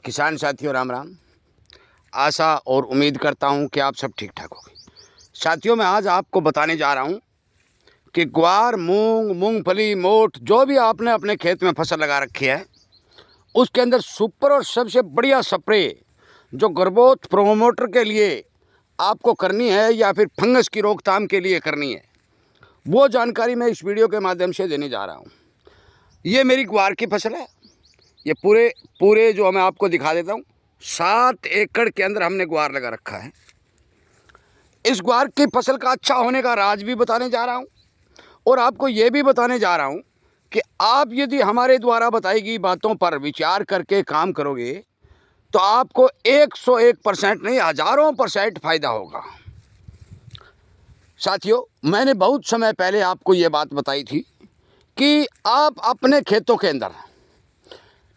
किसान साथियों राम राम। आशा और उम्मीद करता हूं कि आप सब ठीक ठाक होंगे। साथियों मैं आज आपको बताने जा रहा हूं कि ग्वार, मूंग, मूंगफली, मोठ जो भी आपने अपने खेत में फसल लगा रखी है उसके अंदर सुपर और सबसे बढ़िया स्प्रे जो ग्रोथ प्रोमोटर के लिए आपको करनी है या फिर फंगस की रोकथाम के लिए करनी है, वो जानकारी मैं इस वीडियो के माध्यम से देने जा रहा हूँ। ये मेरी ग्वार की फसल है। ये पूरे जो मैं आपको दिखा देता हूँ, 7 एकड़ के अंदर हमने ग्वार लगा रखा है। इस ग्वार की फसल का अच्छा होने का राज भी बताने जा रहा हूँ और आपको ये भी बताने जा रहा हूँ कि आप यदि हमारे द्वारा बताई गई बातों पर विचार करके काम करोगे तो आपको 101% नहीं, हज़ारों % फायदा होगा। साथियों मैंने बहुत समय पहले आपको ये बात बताई थी कि आप अपने खेतों के अंदर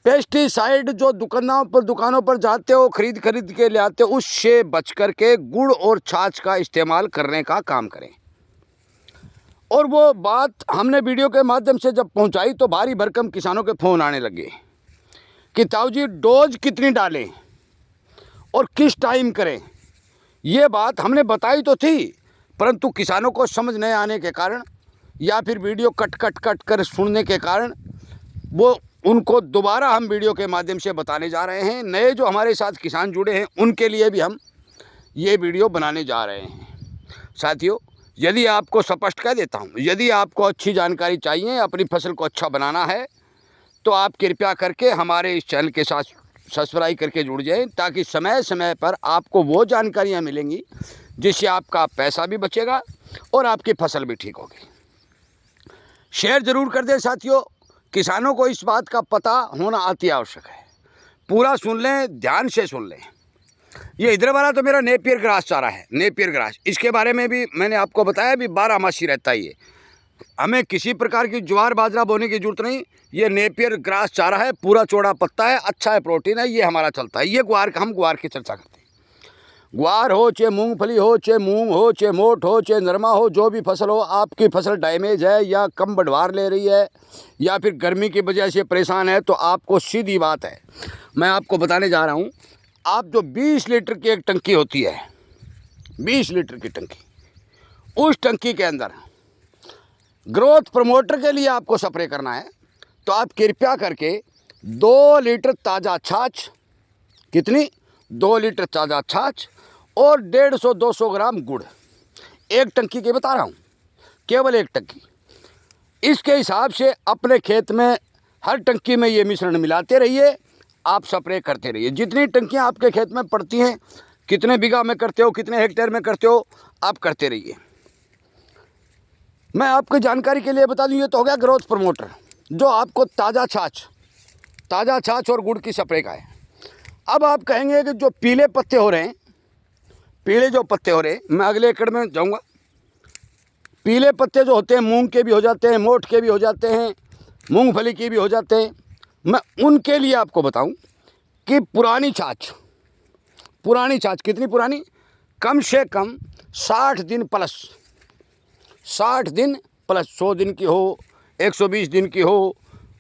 पेस्टिसाइड जो दुकानों पर जाते हो खरीद के ले आते हो, उससे बच करके गुड़ और छाछ का इस्तेमाल करने का काम करें। और वो बात हमने वीडियो के माध्यम से जब पहुंचाई तो भारी भरकम किसानों के फ़ोन आने लगे कि ताऊ जी डोज कितनी डालें और किस टाइम करें। ये बात हमने बताई तो थी, परंतु किसानों को समझ नहीं आने के कारण या फिर वीडियो कट कर सुनने के कारण वो उनको दोबारा हम वीडियो के माध्यम से बताने जा रहे हैं। नए जो हमारे साथ किसान जुड़े हैं उनके लिए भी हम ये वीडियो बनाने जा रहे हैं। साथियों यदि आपको स्पष्ट कह देता हूँ, यदि आपको अच्छी जानकारी चाहिए, अपनी फसल को अच्छा बनाना है तो आप कृपया करके हमारे इस चैनल के साथ सब्सक्राइब करके जुड़ जाएं, ताकि समय समय पर आपको वो जानकारियाँ मिलेंगी जिससे आपका पैसा भी बचेगा और आपकी फसल भी ठीक होगी। शेयर ज़रूर कर दें साथियों, किसानों को इस बात का पता होना अति आवश्यक है। पूरा सुन लें, ध्यान से सुन लें। ये इधर वाला तो मेरा नेपियर ग्रास चारा है, नेपियर ग्रास। इसके बारे में भी मैंने आपको बताया भी 12 मासी रहता है। ये हमें किसी प्रकार की ज्वार बाजरा बोने की जरूरत नहीं। ये नेपियर ग्रास चारा है, पूरा चौड़ा पत्ता है, अच्छा है, प्रोटीन है, ये हमारा चलता है। ये हम ग्वार की चर्चा करते हैं। ग्वार हो चाहे मूंगफली हो, चाहे मूंग हो, चाहे मोठ हो, चाहे नरमा हो, जो भी फसल हो, आपकी फसल डैमेज है या कम बढ़वार ले रही है या फिर गर्मी की वजह से परेशान है, तो आपको सीधी बात है मैं आपको बताने जा रहा हूँ। आप जो 20 लीटर की एक टंकी होती है, 20 लीटर की टंकी, उस टंकी के अंदर ग्रोथ प्रमोटर के लिए आपको स्प्रे करना है तो आप कृपया करके 2 लीटर ताज़ा छाछ, कितनी, 2 लीटर ताज़ा छाछ और 150-200 ग्राम गुड़, एक टंकी के बता रहा हूँ, केवल एक टंकी। इसके हिसाब से अपने खेत में हर टंकी में ये मिश्रण मिलाते रहिए, आप स्प्रे करते रहिए। जितनी टंकियाँ आपके खेत में पड़ती हैं, कितने बीघा में करते हो, कितने हेक्टेयर में करते हो, आप करते रहिए। मैं आपको जानकारी के लिए बता दूं, ये तो हो गया ग्रोथ प्रमोटर जो आपको ताज़ा छाछ और गुड़ की स्प्रे का है। अब आप कहेंगे कि जो पीले पत्ते हो रहे हैं, पीले जो पत्ते हो रहे हैं, मैं अगले एकड़ में जाऊंगा। पीले पत्ते जो होते हैं मूंग के भी हो जाते हैं, मोठ के भी हो जाते हैं, मूंगफली के भी हो जाते हैं। मैं उनके लिए आपको बताऊं कि पुरानी छाछ कितनी पुरानी, कम से कम 60 दिन प्लस, 60 दिन प्लस, 100 दिन की हो, 120 दिन की हो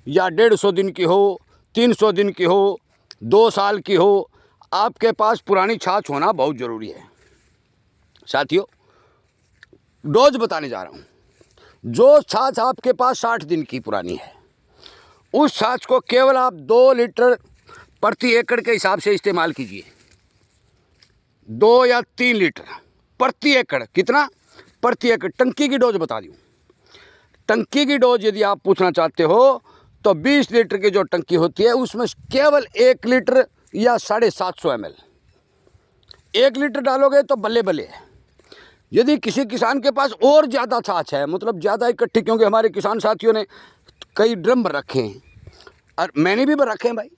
या 150 दिन की हो, 300 दिन की हो, 2 साल की हो, आपके पास पुरानी छाछ होना बहुत ज़रूरी है। साथियों डोज बताने जा रहा हूँ। जो छाछ आपके पास 60 दिन की पुरानी है, उस छाछ को केवल आप 2 लीटर प्रति एकड़ के हिसाब से इस्तेमाल कीजिए। 2 या 3 लीटर प्रति एकड़, कितना प्रति एकड़। टंकी की डोज बता दूँ, टंकी की डोज यदि आप पूछना चाहते हो तो 20 लीटर की जो टंकी होती है उसमें केवल 1 लीटर या 750 ml, 1 लीटर डालोगे तो बल्ले बल्ले है। यदि किसी किसान के पास और ज़्यादा छाछ है, मतलब ज़्यादा इकट्ठी, क्योंकि हमारे किसान साथियों ने कई ड्रम रखे हैं और मैंने भी रखे हैं भाई,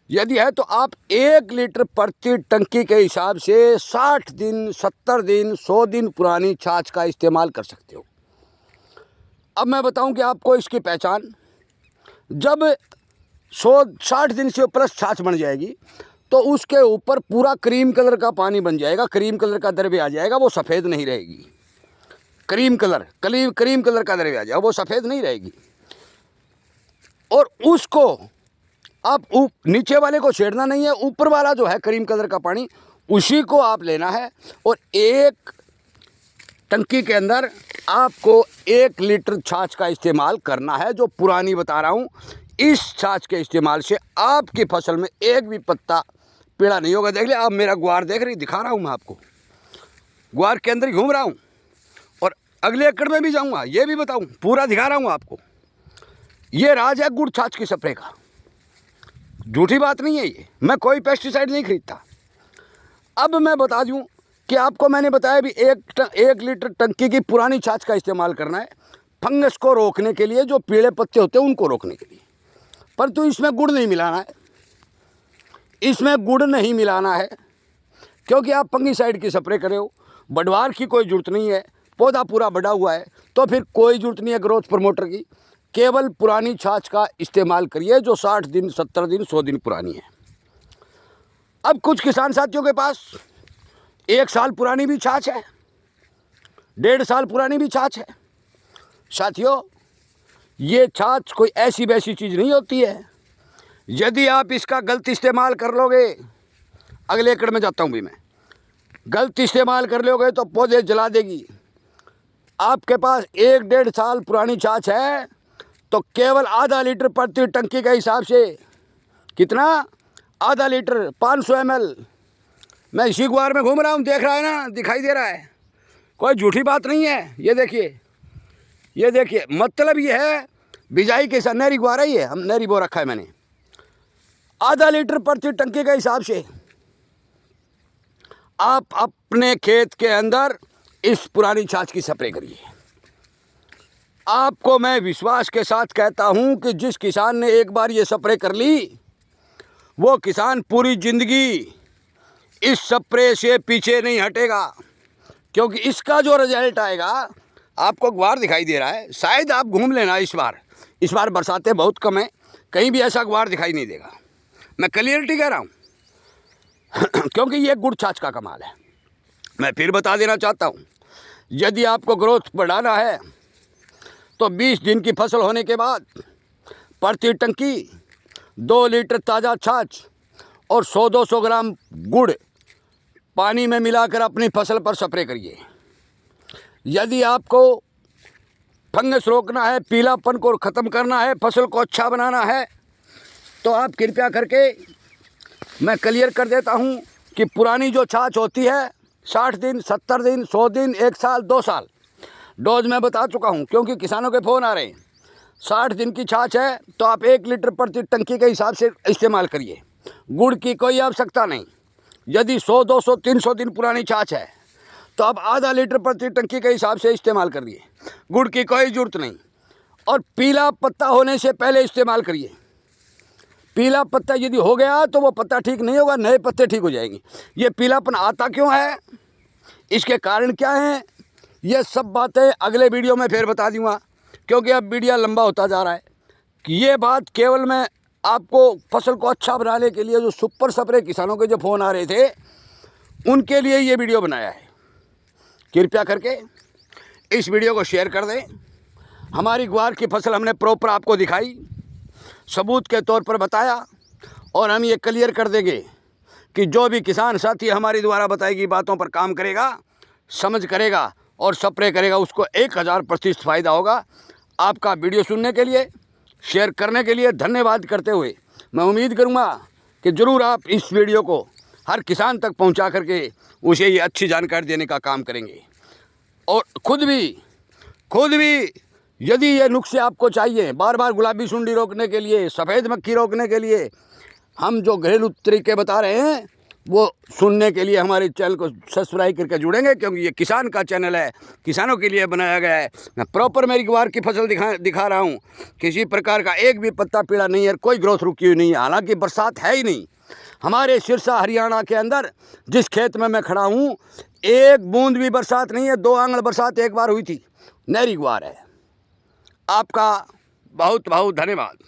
यदि है तो आप 1 लीटर प्रति टंकी के हिसाब से 60 दिन, 70 दिन, 100 दिन पुरानी छाछ का इस्तेमाल कर सकते हो। अब मैं बताऊं कि आपको इसकी पहचान, जब 160 दिन से प्लस छाछ बन जाएगी तो उसके ऊपर पूरा क्रीम कलर का पानी बन जाएगा, क्रीम कलर का द्रव्य आ जाएगा, वो सफ़ेद नहीं रहेगी। क्रीम कलर का द्रव्य आ जाएगा, वो सफ़ेद नहीं रहेगी। और उसको आप नीचे वाले को छेड़ना नहीं है, ऊपर वाला जो है करीम कलर का पानी उसी को आप लेना है। और एक टंकी के अंदर आपको 1 लीटर छाछ का इस्तेमाल करना है, जो पुरानी बता रहा हूँ। इस छाछ के इस्तेमाल से आपकी फसल में एक भी पत्ता पीला नहीं होगा। देख ले, आप मेरा ग्वार देख रही, दिखा रहा हूँ मैं आपको, ग्वार के अंदर ही घूम रहा हूँ और अगले एकड़ में भी जाऊँगा, ये भी बताऊँ, पूरा दिखा रहा हूँ आपको। ये राज है गुड़ छाछ की स्प्रे का, झूठी बात नहीं है ये। मैं कोई पेस्टिसाइड नहीं खरीदता। अब मैं बता दूं कि आपको मैंने बताया भी 1 लीटर टंकी की पुरानी छाछ का इस्तेमाल करना है फंगस को रोकने के लिए, जो पीले पत्ते होते हैं उनको रोकने के लिए। परंतु इसमें गुड़ नहीं मिलाना है, इसमें गुड़ नहीं मिलाना है, क्योंकि आप फंगीसाइड की स्प्रे करे हो, बढ़वार की कोई ज़रूरत नहीं है, पौधा पूरा बढ़ा हुआ है, तो फिर कोई ज़रूरत नहीं है ग्रोथ प्रमोटर की। केवल पुरानी छाछ का इस्तेमाल करिए, जो 60 दिन 70 दिन 100 दिन पुरानी है। अब कुछ किसान साथियों के पास 1 साल पुरानी भी छाछ है, 1.5 साल पुरानी भी छाछ है। साथियों, ये छाछ कोई ऐसी वैसी चीज़ नहीं होती है। यदि आप इसका गलत इस्तेमाल कर लोगे, अगले एकड़ में जाता हूँ भी मैं, गलत इस्तेमाल कर लोगे तो पौधे जला देगी। आपके पास 1-1.5 साल पुरानी छाछ है तो केवल आधा लीटर प्रति टंकी के हिसाब से, कितना, आधा लीटर 500 ml। मैं इसी ग्वार में घूम रहा हूँ, देख रहा है ना, दिखाई दे रहा है, कोई झूठी बात नहीं है। ये देखिए, ये देखिए, मतलब ये है बिजाई के साथ नहरी ग्वार है, ये हम नहरी बो रखा है मैंने। आधा लीटर प्रति टंकी के हिसाब से आप अपने खेत के अंदर इस पुरानी छाछ की स्प्रे करिए। आपको मैं विश्वास के साथ कहता हूं कि जिस किसान ने एक बार ये स्प्रे कर ली, वो किसान पूरी ज़िंदगी इस स्प्रे से पीछे नहीं हटेगा, क्योंकि इसका जो रिजल्ट आएगा, आपको ग्वार दिखाई दे रहा है, शायद आप घूम लेना इस बार बरसातें बहुत कम है, कहीं भी ऐसा ग्वार दिखाई नहीं देगा। मैं क्लियरिटी कह रहा हूँ क्योंकि ये गुड़ छाछ का कमाल है। मैं फिर बता देना चाहता हूँ, यदि आपको ग्रोथ बढ़ाना है तो 20 दिन की फसल होने के बाद प्रति टंकी 2 लीटर ताज़ा छाछ और 100-200 ग्राम गुड़ पानी में मिलाकर अपनी फसल पर स्प्रे करिए। यदि आपको फंगस रोकना है, पीलापन को ख़त्म करना है, फसल को अच्छा बनाना है, तो आप कृपया करके, मैं क्लियर कर देता हूं कि पुरानी जो छाछ होती है 60 दिन 70 दिन 100 दिन 1 साल 2 साल, डोज मैं बता चुका हूं, क्योंकि किसानों के फ़ोन आ रहे हैं। 60 दिन की छाछ है तो आप 1 लीटर प्रति टंकी के हिसाब से इस्तेमाल करिए, गुड़ की कोई आवश्यकता नहीं। यदि 100 200 300 दिन पुरानी छाछ है तो आप आधा लीटर प्रति टंकी के हिसाब से इस्तेमाल करिए, गुड़ की कोई ज़रूरत नहीं। और पीला पत्ता होने से पहले इस्तेमाल करिए। पीला पत्ता यदि हो गया तो वो पत्ता ठीक नहीं होगा, नए पत्ते ठीक हो जाएंगे। ये पीलापन आता क्यों है, इसके कारण क्या हैं, ये सब बातें अगले वीडियो में फिर बता दूंगा, क्योंकि अब वीडियो लंबा होता जा रहा है। कि ये बात केवल मैं आपको फसल को अच्छा बनाने के लिए, जो सुपर स्प्रे किसानों के जो फ़ोन आ रहे थे उनके लिए ये वीडियो बनाया है। कृपया करके इस वीडियो को शेयर कर दें। हमारी ग्वार की फसल हमने प्रॉपर आपको दिखाई, सबूत के तौर पर बताया, और हम ये क्लियर कर देंगे कि जो भी किसान साथी हमारी द्वारा बताई गई बातों पर काम करेगा, समझ करेगा और स्प्रे करेगा, उसको 1000% फ़ायदा होगा। आपका वीडियो सुनने के लिए, शेयर करने के लिए धन्यवाद करते हुए मैं उम्मीद करूँगा कि ज़रूर आप इस वीडियो को हर किसान तक पहुँचा करके उसे ये अच्छी जानकारी देने का काम करेंगे। और खुद भी यदि ये नुस्खे आपको चाहिए, बार बार गुलाबी सुंडी रोकने के लिए, सफ़ेद मक्खी रोकने के लिए, हम जो घरेलू तरीके बता रहे हैं वो सुनने के लिए हमारे चैनल को सब्सक्राइब करके जुड़ेंगे, क्योंकि ये किसान का चैनल है, किसानों के लिए बनाया गया है। मैं प्रॉपर मेरी ग्वार की फसल दिखा रहा हूँ, किसी प्रकार का एक भी पत्ता पीला नहीं है, कोई ग्रोथ रुकी हुई नहीं है। हालांकि बरसात है ही नहीं हमारे सिरसा हरियाणा के अंदर, जिस खेत में मैं खड़ा हूँ, एक बूंद भी बरसात नहीं है। 2 आंगन बरसात एक बार हुई थी, नहरी ग्वार है। आपका बहुत बहुत धन्यवाद।